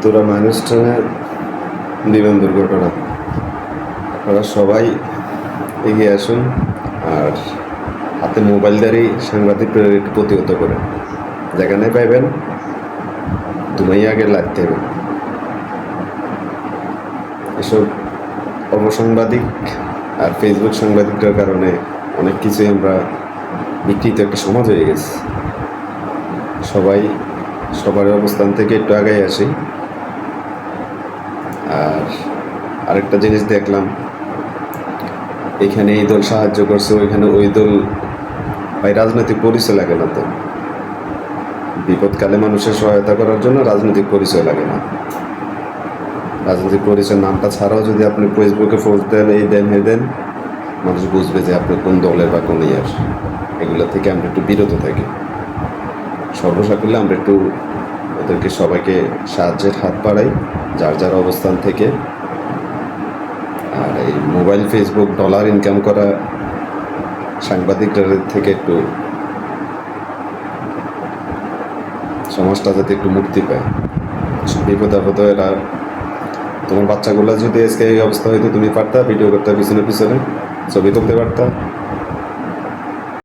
Uttara minus ট্রেনের বিমান দুর্ঘটনা। আপনারা সবাই এগিয়ে আসুন আর হাতে মোবাইল দ্বারাই সাংবাদিকদের একটু প্রতিহত করেন। যেখানে পাইবেন তুমি আগে লাগতে হবে। এসব অবসাংবাদিক আর ফেসবুক সাংবাদিকদের কারণে অনেক কিছুই আমরা বিকৃত একটা সমাজ হয়ে গেছে। সবাই সবার অবস্থান থেকে একটু আগাই আসি। আর আরেকটা জিনিস দেখলাম, এখানে এই দল সাহায্য করছে, ওইখানে ওই দল, ভাই রাজনৈতিক পরিচয় লাগে না তো। বিপদকালে মানুষের সহায়তা করার জন্য রাজনৈতিক পরিচয় লাগে না। রাজনৈতিক পরিচয় নামটা ছাড়াও যদি আপনি ফেসবুকে পোস্ট দেন, এই দেন হে দেন, মানুষ বুঝবে যে আপনি কোন দলের বা কোন ইয়ার। এগুলো থেকে আমরা একটু বিরত থাকি। সর্বসাকুল্যে আমরা একটু ওদেরকে সবাইকে সাহায্যের হাত বাড়াই যার যার অবস্থান থেকে। আর এই মোবাইল, ফেসবুক, ডলার ইনকাম করা সাংবাদিকদের থেকে একটু সমাজটা যাতে একটু মুক্তি পায়। বিপদ আপদ এরা, তোমার বাচ্চাগুলো যদি আজকে এই অবস্থা হইতো, তুমি পারতা ভিডিও করতে পিছনে পিছনে ছবি তুলতে পারতা।